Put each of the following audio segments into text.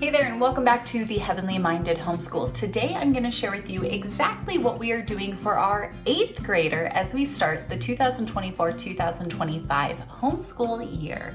Hey there, and welcome back to the Heavenly Minded Homeschool. Today I'm going to share with you exactly what we are doing for our 8th grader as we start the 2024-2025 homeschool year.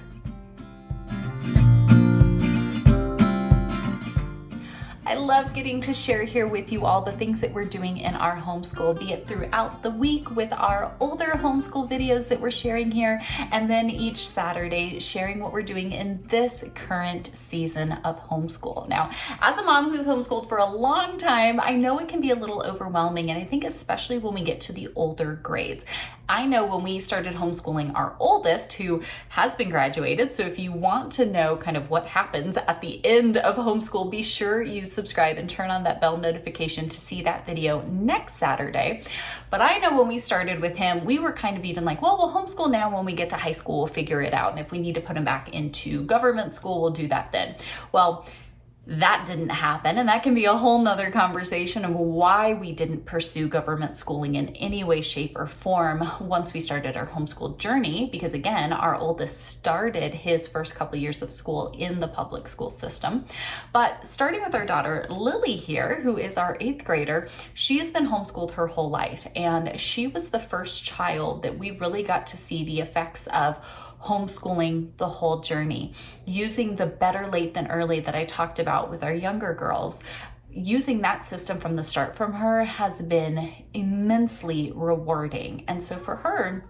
I love getting to share here with you all the things that we're doing in our homeschool, be it throughout the week with our older homeschool videos that we're sharing here, and then each Saturday sharing what we're doing in this current season of homeschool. Now, as a mom who's homeschooled for a long time, I know it can be a little overwhelming, and I think especially when we get to the older grades. I know when we started homeschooling our oldest, who has been graduated, so if you want to know kind of what happens at the end of homeschool, be sure you subscribe and turn on that bell notification to see that video next Saturday. But I know when we started with him, we were kind of even like, well, we'll homeschool now. When we get to high school, we'll figure it out. And if we need to put him back into government school, we'll do that then. Well, that didn't happen, and that can be a whole nother conversation of why we didn't pursue government schooling in any way, shape, or form once we started our homeschool journey, because again, our oldest started his first couple years of school in the public school system. But starting with our daughter, Lily here, who is our 8th grader, she has been homeschooled her whole life, and she was the first child that we really got to see the effects of homeschooling the whole journey, using the better late than early that I talked about with our younger girls. Using that system from the start from her has been immensely rewarding. And so for her,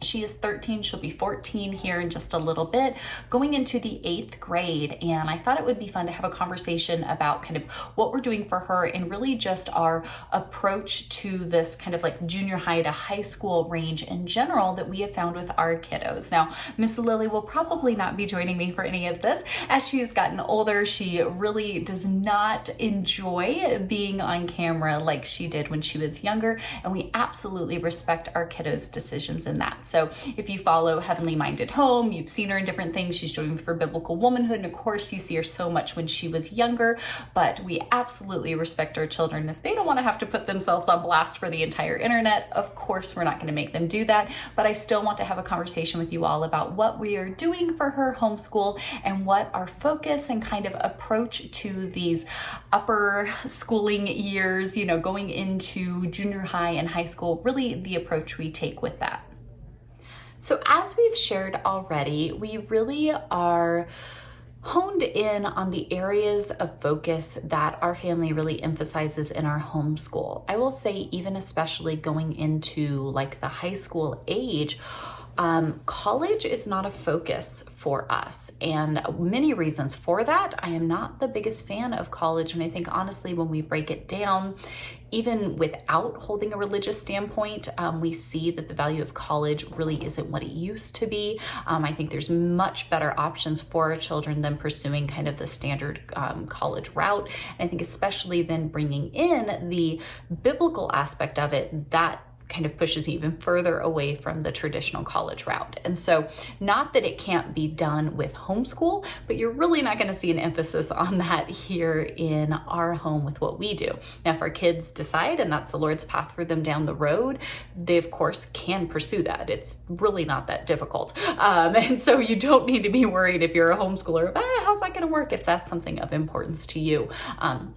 she is 13, she'll be 14 here in just a little bit, going into the 8th grade. And I thought it would be fun to have a conversation about kind of what we're doing for her and really just our approach to this kind of like junior high to high school range in general that we have found with our kiddos. Now, Miss Lily will probably not be joining me for any of this. As she's gotten older, she really does not enjoy being on camera like she did when she was younger. And we absolutely respect our kiddos' decisions in that. So if you follow Heavenly Minded Home, you've seen her in different things. She's joined for Biblical Womanhood. And of course, you see her so much when she was younger, but we absolutely respect our children. If they don't want to have to put themselves on blast for the entire internet, of course, we're not going to make them do that. But I still want to have a conversation with you all about what we are doing for her homeschool and what our focus and kind of approach to these upper schooling years, you know, going into junior high and high school, really the approach we take with that. So as we've shared already, we really are honed in on the areas of focus that our family really emphasizes in our homeschool. I will say, even especially going into like the high school age, college is not a focus for us, and many reasons for that. I am not the biggest fan of college, and I think honestly, when we break it down, even without holding a religious standpoint, we see that the value of college really isn't what it used to be. I think there's much better options for our children than pursuing kind of the standard college route. And I think especially then bringing in the biblical aspect of it, that kind of pushes me even further away from the traditional college route. And so not that it can't be done with homeschool, but you're really not going to see an emphasis on that here in our home with what we do. Now, if our kids decide, and that's the Lord's path for them down the road, they of course can pursue that. It's really not that difficult. And so you don't need to be worried if you're a homeschooler, how's that going to work if that's something of importance to you?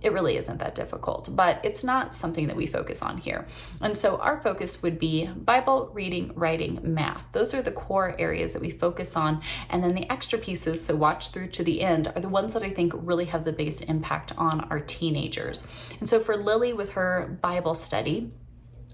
It really isn't that difficult, but it's not something that we focus on here. And so our focus would be Bible, reading, writing, math. Those are the core areas that we focus on. And then the extra pieces, so watch through to the end, are the ones that I think really have the biggest impact on our teenagers. And so for Lily with her Bible study,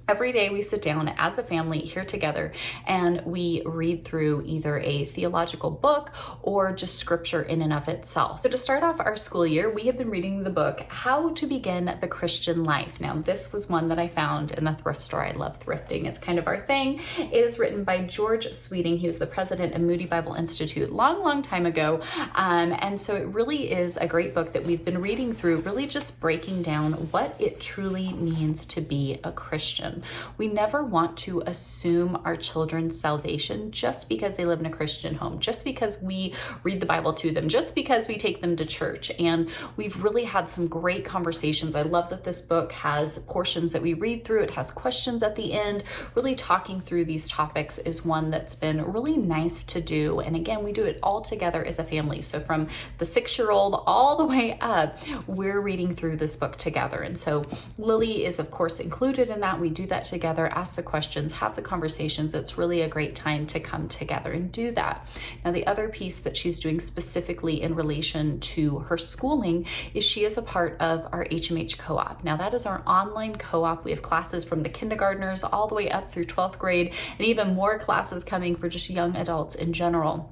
every day we sit down as a family here together and we read through either a theological book or just scripture in and of itself. So to start off our school year, we have been reading the book, How to Begin the Christian Life. Now, this was one that I found in the thrift store. I love thrifting. It's kind of our thing. It is written by George Sweeting. He was the president of Moody Bible Institute long time ago. And so it really is a great book that we've been reading through, really just breaking down what it truly means to be a Christian. salvation. We never want to assume our children's salvation just because they live in a Christian home, just because we read the Bible to them, just because we take them to church. And we've really had some great conversations. I love that this book has portions that we read through. It has questions at the end. Really talking through these topics is one that's been really nice to do. And again, we do it all together as a family. So from the 6-year-old all the way up, we're reading through this book together. And so Lily is of course included in that. We do that together, ask the questions, have the conversations. It's really a great time to come together and do that. Now, the other piece that she's doing specifically in relation to her schooling is she is a part of our HMH co-op. Now, that is our online co-op. We have classes from the kindergartners all the way up through 12th grade, and even more classes coming for just young adults in general.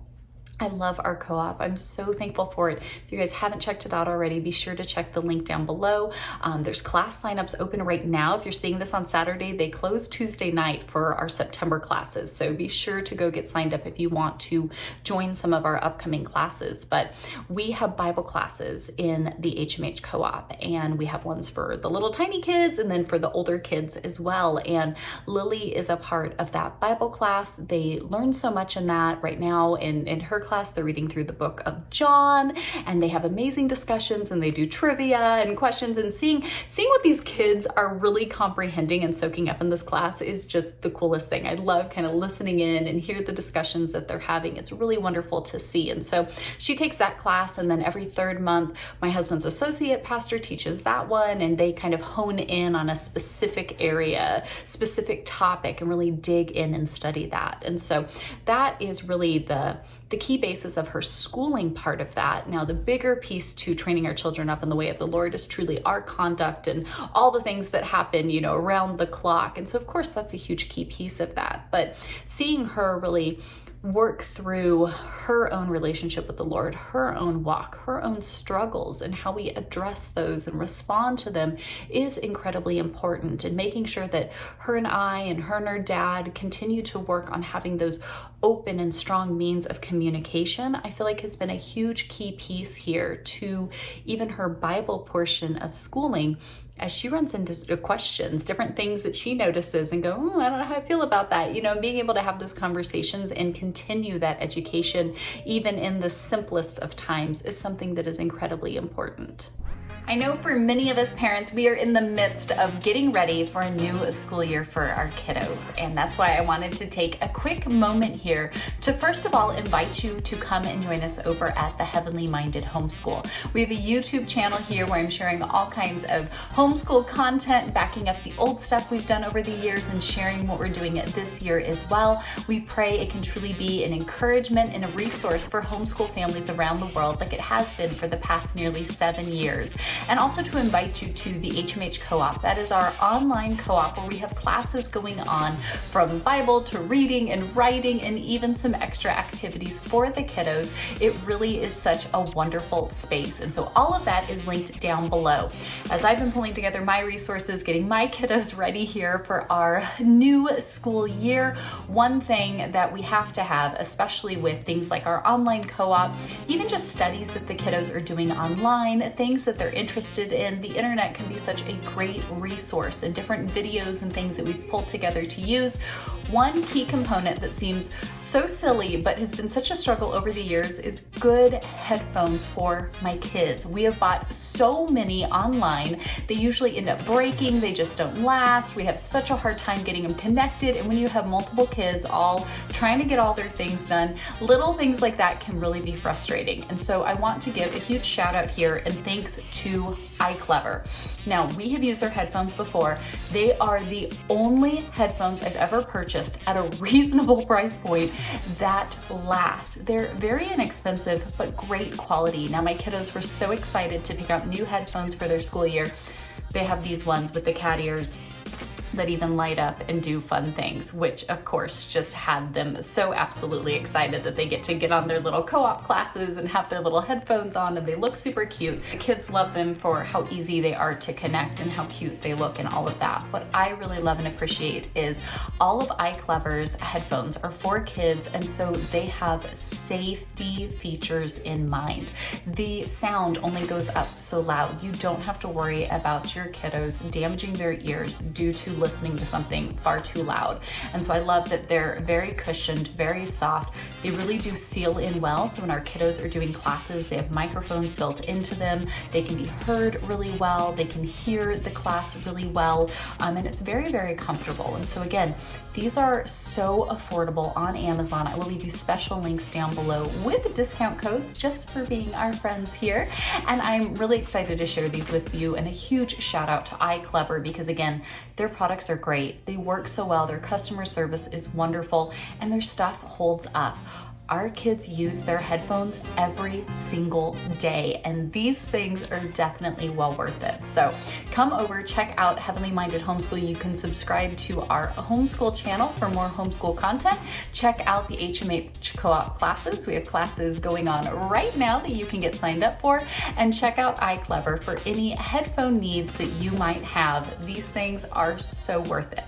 I love our co-op. I'm so thankful for it. If you guys haven't checked it out already, be sure to check the link down below. There's class signups open right now. If you're seeing this on Saturday, they close Tuesday night for our September classes. So be sure to go get signed up if you want to join some of our upcoming classes. But we have Bible classes in the HMH co-op, and we have ones for the little tiny kids and then for the older kids as well. And Lily is a part of that Bible class. They learn so much in that right now. In her class, they're reading through the book of John, and they have amazing discussions, and they do trivia and questions, and seeing what these kids are really comprehending and soaking up in this class is just the coolest thing. I love kind of listening in and hear the discussions that they're having. It's really wonderful to see. And so she takes that class, and then every 3rd month, my husband's associate pastor teaches that one, and they kind of hone in on a specific area, specific topic, and really dig in and study that. And so that is really the key basis of her schooling part of that. Now, the bigger piece to training our children up in the way of the Lord is truly our conduct and all the things that happen, around the clock. And so, of course, that's a huge key piece of that. But seeing her really work through her own relationship with the Lord, her own walk, her own struggles, and how we address those and respond to them is incredibly important. And making sure that her and I and her and her dad continue to work on having those open and strong means of communication, I feel like has been a huge key piece here to even her Bible portion of schooling, as she runs into questions, different things that she notices and go, I don't know how I feel about that. Being able to have those conversations and continue that education, even in the simplest of times, is something that is incredibly important. I know for many of us parents, we are in the midst of getting ready for a new school year for our kiddos. And that's why I wanted to take a quick moment here to first of all invite you to come and join us over at the Heavenly Minded Homeschool. We have a YouTube channel here where I'm sharing all kinds of homeschool content, backing up the old stuff we've done over the years and sharing what we're doing this year as well. We pray it can truly be an encouragement and a resource for homeschool families around the world, like it has been for the past nearly 7 years. And also to invite you to the HMH Co-op. That is our online co-op where we have classes going on from Bible to reading and writing and even some extra activities for the kiddos. It really is such a wonderful space. And so all of that is linked down below. As I've been pulling together my resources, getting my kiddos ready here for our new school year, one thing that we have to have, especially with things like our online co-op, even just studies that the kiddos are doing online, things that they're interested in. The internet can be such a great resource, and different videos and things that we've pulled together to use. One key component that seems so silly but has been such a struggle over the years is good headphones for my kids. We have bought so many online. They usually end up breaking. They just don't last. We have such a hard time getting them connected. And when you have multiple kids all trying to get all their things done, little things like that can really be frustrating. And so I want to give a huge shout out here and thanks to iClever. Now, we have used their headphones before. They are the only headphones I've ever purchased at a reasonable price point that last. They're very inexpensive, but great quality. Now, my kiddos were so excited to pick out new headphones for their school year. They have these ones with the cat ears that even light up and do fun things, which of course just had them so absolutely excited that they get on their little co-op classes and have their little headphones on, and they look super cute. The kids love them for how easy they are to connect and how cute they look and all of that. What I really love and appreciate is all of iClever's headphones are for kids, and so they have safety features in mind. The sound only goes up so loud. You don't have to worry about your kiddos damaging their ears due to listening to something far too loud. And so I love that they're very cushioned, very soft. They really do seal in well. So when our kiddos are doing classes, they have microphones built into them. They can be heard really well. They can hear the class really well. And it's very, very comfortable. And so again, these are so affordable on Amazon. I will leave you special links down below with discount codes just for being our friends here. And I'm really excited to share these with you, and a huge shout out to iClever, because again, their products are great. They work so well. Their customer service is wonderful, and their stuff holds up. Our kids use their headphones every single day, and these things are definitely well worth it. So come over, check out Heavenly Minded Homeschool. You can subscribe to our homeschool channel for more homeschool content. Check out the HMH co-op classes. We have classes going on right now that you can get signed up for, and check out iClever for any headphone needs that you might have. These things are so worth it.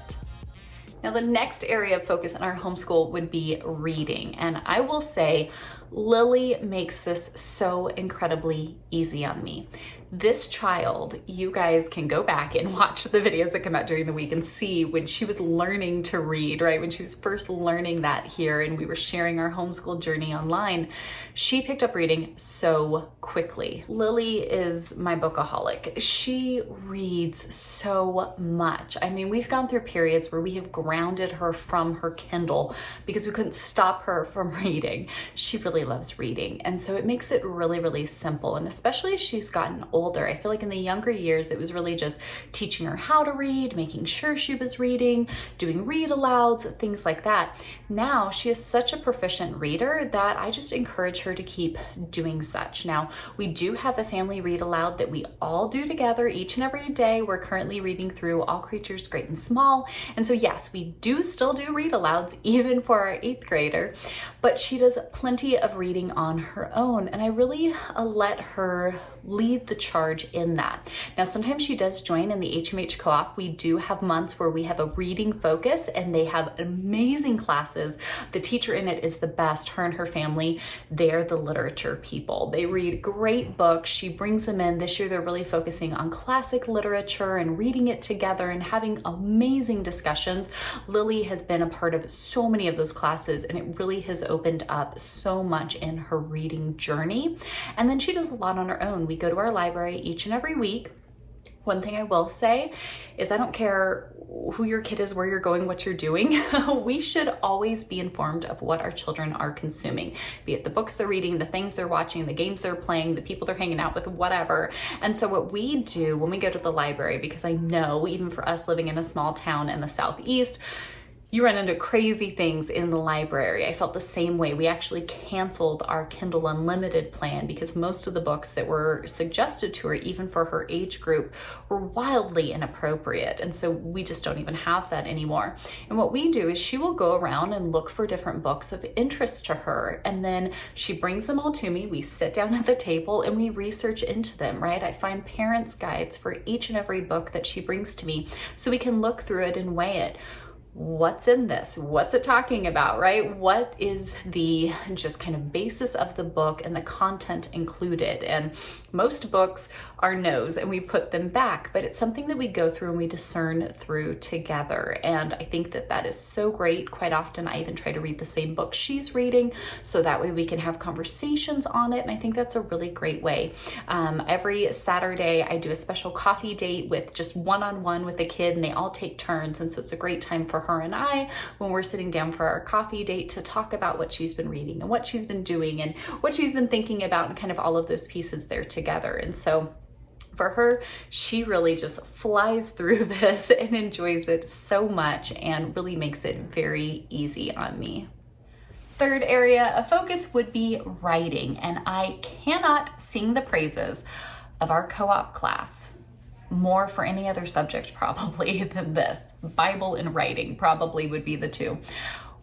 Now, the next area of focus in our homeschool would be reading. And I will say, Lily makes this so incredibly easy on me. This child, you guys can go back and watch the videos that come out during the week and see when she was learning to read, right? When she was first learning that here and we were sharing our homeschool journey online, she picked up reading so quickly. Lily is my bookaholic. She reads so much. I mean, we've gone through periods where we have grounded her from her Kindle because we couldn't stop her from reading. She really loves reading. And so it makes it really, really simple. And especially as she's gotten older, I feel like in the younger years, it was really just teaching her how to read, making sure she was reading, doing read alouds, things like that. Now she is such a proficient reader that I just encourage her to keep doing such. Now, we do have a family read aloud that we all do together each and every day. We're currently reading through All Creatures Great and Small. And so yes, we do still do read alouds even for our 8th grader, but she does plenty of reading on her own. And I really let her lead the charge in that. Now, sometimes she does join in the HMH co-op. We do have months where we have a reading focus and they have amazing classes. The teacher in it is the best. Her and her family, they're the literature people. They read great books. She brings them in. This year, they're really focusing on classic literature and reading it together and having amazing discussions. Lily has been a part of so many of those classes, and it really has opened up so much in her reading journey. And then she does a lot on her own. We go to our library each and every week. One thing I will say is I don't care who your kid is, where you're going, what you're doing. We should always be informed of what our children are consuming, be it the books they're reading, the things they're watching, the games they're playing, the people they're hanging out with, whatever. And so what we do when we go to the library, because I know even for us living in a small town in the Southeast, you run into crazy things in the library. I felt the same way. We actually canceled our Kindle Unlimited plan because most of the books that were suggested to her, even for her age group, were wildly inappropriate. And so we just don't even have that anymore. And what we do is she will go around and look for different books of interest to her. And then she brings them all to me. We sit down at the table and we research into them, right? I find parents' guides for each and every book that she brings to me so we can look through it and weigh it. What's in this? What's it talking about, right? What is the just kind of basis of the book and the content included? And most books are no's and we put them back, but it's something that we go through and we discern through together. And I think that that is so great. Quite often I even try to read the same book she's reading so that way we can have conversations on it. And I think that's a really great way. Every Saturday I do a special coffee date with just one-on-one with the kid, and they all take turns. And so it's a great time for her and I when we're sitting down for our coffee date to talk about what she's been reading and what she's been doing and what she's been thinking about, and kind of all of those pieces there together. And so for her, she really just flies through this and enjoys it so much and really makes it very easy on me. Third area of focus would be writing, and I cannot sing the praises of our co-op class more for any other subject probably than this. Bible and writing probably would be the two.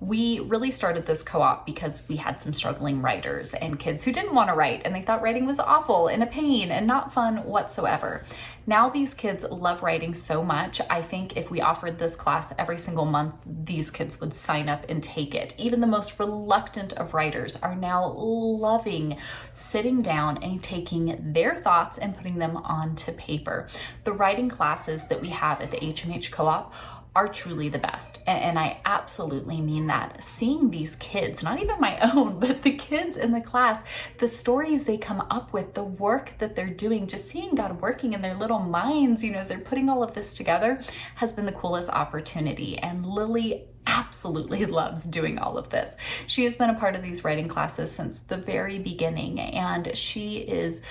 We really started this co-op because we had some struggling writers and kids who didn't want to write, and they thought writing was awful and a pain and not fun whatsoever. Now these kids love writing so much. I think if we offered this class every single month, these kids would sign up and take it. Even the most reluctant of writers are now loving sitting down and taking their thoughts and putting them onto paper. The writing classes that we have at the HMH co-op are truly the best. And I absolutely mean that. Seeing these kids, not even my own, but the kids in the class, the stories they come up with, the work that they're doing, just seeing God working in their little minds, as they're putting all of this together, has been the coolest opportunity. And Lily absolutely loves doing all of this. She has been a part of these writing classes since the very beginning, and she is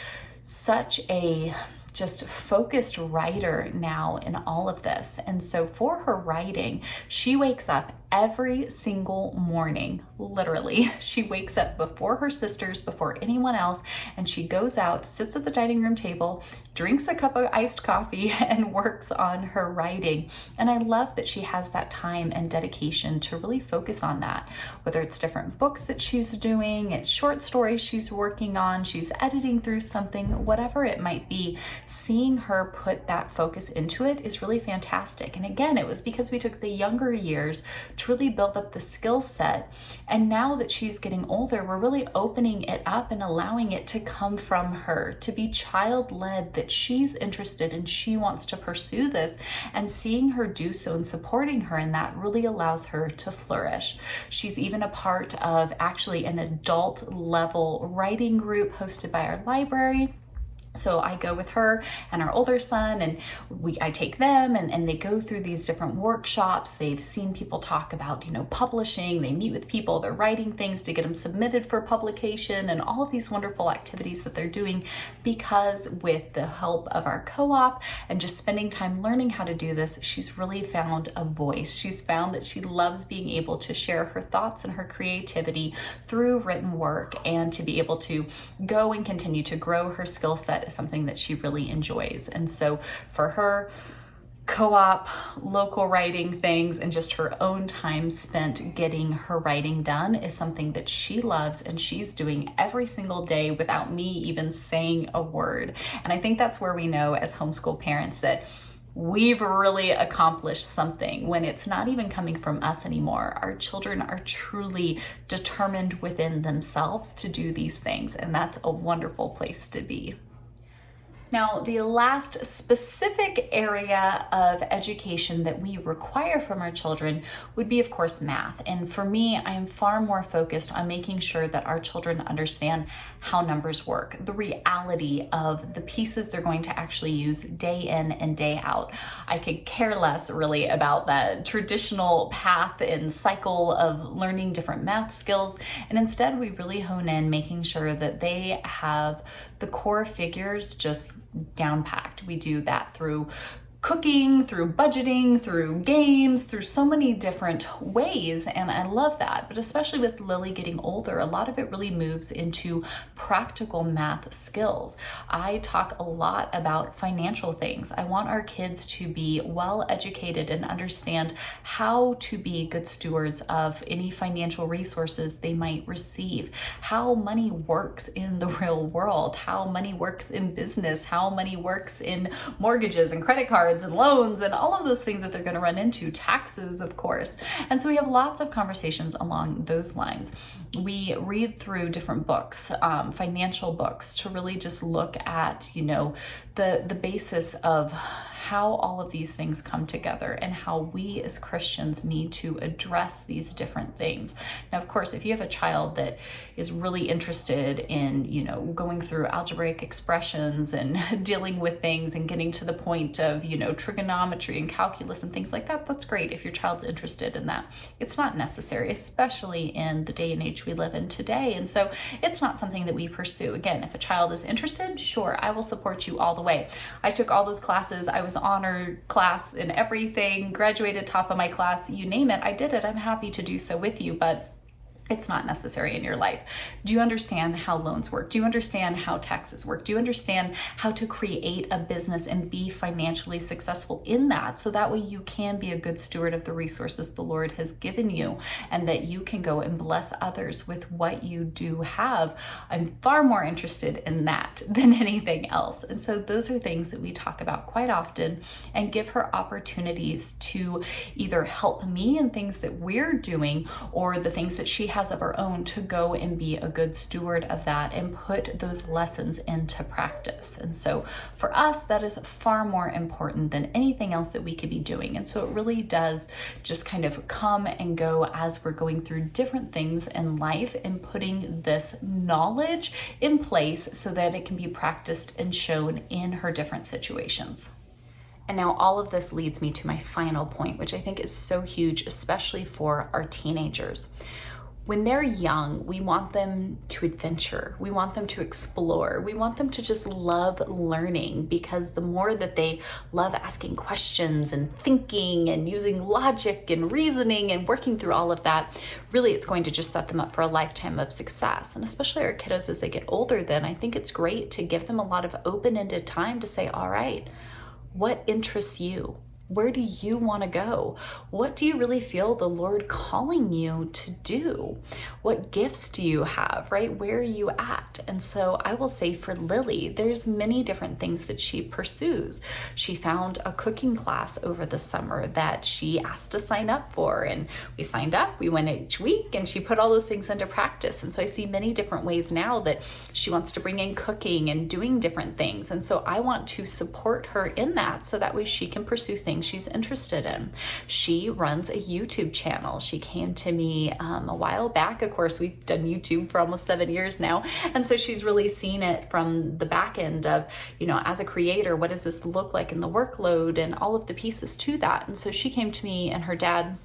such a just focused writer now in all of this. And so for her writing, she wakes up every single morning, literally. She wakes up before her sisters, before anyone else, and she goes out, sits at the dining room table, drinks a cup of iced coffee, and works on her writing. And I love that she has that time and dedication to really focus on that, whether it's different books that she's doing, it's short stories she's working on, she's editing through something, whatever it might be. Seeing her put that focus into it is really fantastic. And again, it was because we took the younger years to really build up the skill set. And now that she's getting older, we're really opening it up and allowing it to come from her, to be child-led, that she's interested and she wants to pursue this. And seeing her do so and supporting her in that really allows her to flourish. She's even a part of actually an adult level writing group hosted by our library. So I go with her and our older son, and I take them and they go through these different workshops. They've seen people talk about, publishing. They meet with people, they're writing things to get them submitted for publication, and all of these wonderful activities that they're doing, because with the help of our co-op and just spending time learning how to do this, she's really found a voice. She's found that she loves being able to share her thoughts and her creativity through written work, and to be able to go and continue to grow her skill set is something that she really enjoys. And so for her, co-op, local writing things, and just her own time spent getting her writing done is something that she loves, and she's doing every single day without me even saying a word. And I think that's where we know as homeschool parents that we've really accomplished something, when it's not even coming from us anymore. Our children are truly determined within themselves to do these things, and that's a wonderful place to be. Now, the last specific area of education that we require from our children would be, of course, math. And for me, I am far more focused on making sure that our children understand how numbers work, the reality of the pieces they're going to actually use day in and day out. I could care less really about that traditional path and cycle of learning different math skills. And instead, we really hone in making sure that they have the core figures just down packed. We do that through cooking, through budgeting, through games, through so many different ways, and I love that. But especially with Lily getting older, a lot of it really moves into practical math skills. I talk a lot about financial things. I want our kids to be well educated and understand how to be good stewards of any financial resources they might receive, how money works in the real world, how money works in business, how money works in mortgages and credit cards and loans and all of those things that they're going to run into, taxes, of course. And so we have lots of conversations along those lines. We read through different books, financial books, to really just look at, the basis of how all of these things come together and how we as Christians need to address these different things. Now, of course, if you have a child that is really interested in, going through algebraic expressions and dealing with things and getting to the point of, trigonometry and calculus and things like that, that's great if your child's interested in that. It's not necessary, especially in the day and age we live in today. And so it's not something that we pursue. Again, if a child is interested, sure, I will support you all the way. I took all those classes. I was honored class in everything, graduated top of my class, you name it, I did it. I'm happy to do so with you, but it's not necessary in your life. Do you understand how loans work? Do you understand how taxes work? Do you understand how to create a business and be financially successful in that? So that way you can be a good steward of the resources the Lord has given you, and that you can go and bless others with what you do have. I'm far more interested in that than anything else. And so those are things that we talk about quite often, and give her opportunities to either help me in things that we're doing or the things that she has has of her own to go and be a good steward of that and put those lessons into practice. And so for us, that is far more important than anything else that we could be doing. And so it really does just kind of come and go as we're going through different things in life and putting this knowledge in place so that it can be practiced and shown in her different situations. And now all of this leads me to my final point, which I think is so huge, especially for our teenagers. When they're young, we want them to adventure. We want them to explore. We want them to just love learning, because the more that they love asking questions and thinking and using logic and reasoning and working through all of that, really it's going to just set them up for a lifetime of success. And especially our kiddos as they get older, then I think it's great to give them a lot of open-ended time to say, all right, what interests you? Where do you want to go? What do you really feel the Lord calling you to do? What gifts do you have, right? Where are you at? And so I will say for Lily, there's many different things that she pursues. She found a cooking class over the summer that she asked to sign up for, and we signed up, we went each week, and she put all those things into practice. And so I see many different ways now that she wants to bring in cooking and doing different things. And so I want to support her in that so that way she can pursue things she's interested in. She runs a YouTube channel. She came to me a while back. Of course, we've done YouTube for almost 7 years now. And so she's really seen it from the back end of, as a creator, what does this look like in the workload and all of the pieces to that. And so she came to me and her dad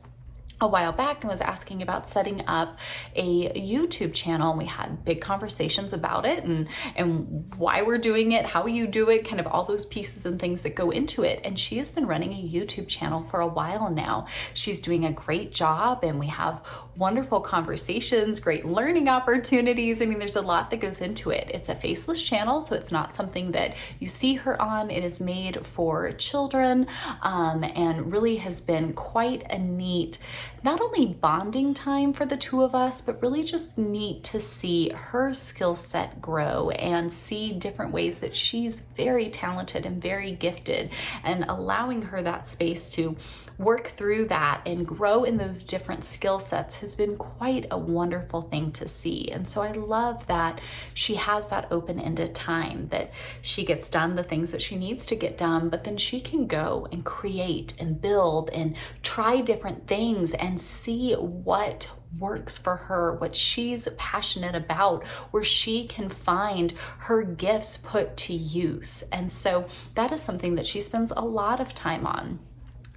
a while back and was asking about setting up a YouTube channel. And we had big conversations about it and why we're doing it, how you do it, kind of all those pieces and things that go into it. And she has been running a YouTube channel for a while now. She's doing a great job, and we have wonderful conversations, great learning opportunities. I mean, there's a lot that goes into it. It's a faceless channel, so it's not something that you see her on. It is made for children, and really has been quite a neat, not only bonding time for the two of us, but really just neat to see her skill set grow and see different ways that she's very talented and very gifted, and allowing her that space to work through that and grow in those different skill sets has been quite a wonderful thing to see. And so I love that she has that open-ended time, that she gets done the things that she needs to get done, but then she can go and create and build and try different things and see what works for her, what she's passionate about, where she can find her gifts put to use. And so that is something that she spends a lot of time on.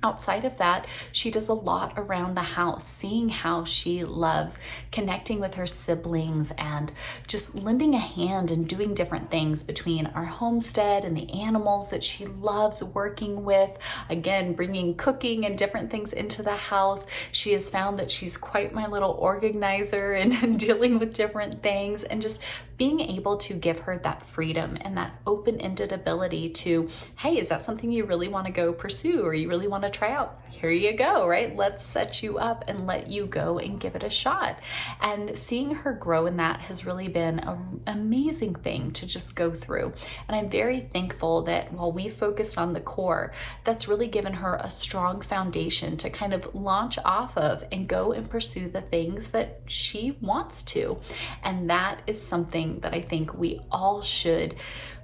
Outside of that, she does a lot around the house, seeing how she loves connecting with her siblings and just lending a hand and doing different things between our homestead and the animals that she loves working with. Again, bringing cooking and different things into the house. She has found that she's quite my little organizer and dealing with different things, and just being able to give her that freedom and that open-ended ability to, hey, is that something you really want to go pursue or you really want to try out? Here you go, right? Let's set you up and let you go and give it a shot. And seeing her grow in that has really been an amazing thing to just go through. And I'm very thankful that while we focused on the core, that's really given her a strong foundation to kind of launch off of and go and pursue the things that she wants to. And that is something that I think we all should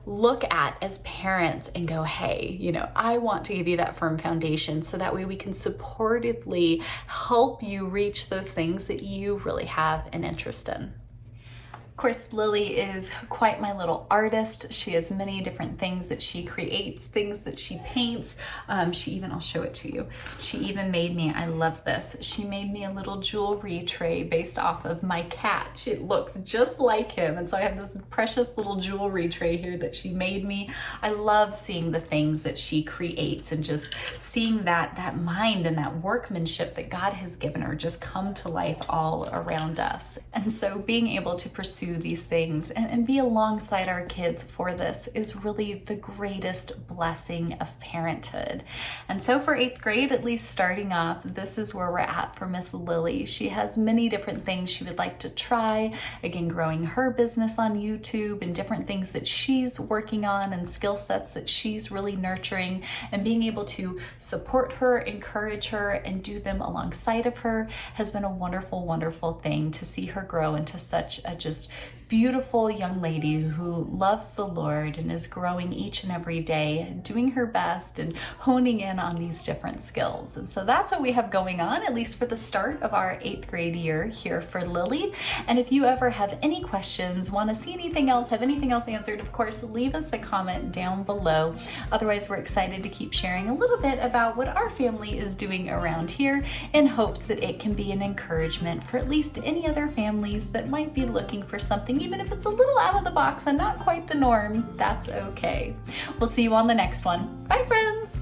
look at as parents and go, hey, I want to give you that firm foundation so that way we can supportively help you reach those things that you really have an interest in. Of course, Lily is quite my little artist. She has many different things that she creates, things that she paints. I'll show it to you. She even made me, I love this, she made me a little jewelry tray based off of my cat. It looks just like him. And so I have this precious little jewelry tray here that she made me. I love seeing the things that she creates and just seeing that mind and that workmanship that God has given her just come to life all around us. And so being able to pursue pursue these things and be alongside our kids for this is really the greatest blessing of parenthood. And so for 8th grade, at least starting off, this is where we're at for Miss Lily. She has many different things she would like to try. Again, growing her business on YouTube and different things that she's working on and skill sets that she's really nurturing, and being able to support her, encourage her, and do them alongside of her has been a wonderful, wonderful thing to see her grow into such a just beautiful young lady who loves the Lord and is growing each and every day, doing her best and honing in on these different skills. And so that's what we have going on, at least for the start of our 8th grade year here for Lily. And if you ever have any questions, want to see anything else, have anything else answered, of course, leave us a comment down below. Otherwise, we're excited to keep sharing a little bit about what our family is doing around here in hopes that it can be an encouragement for at least any other families that might be looking for something, even if it's a little out of the box and not quite the norm. That's okay. We'll see you on the next one. Bye, friends.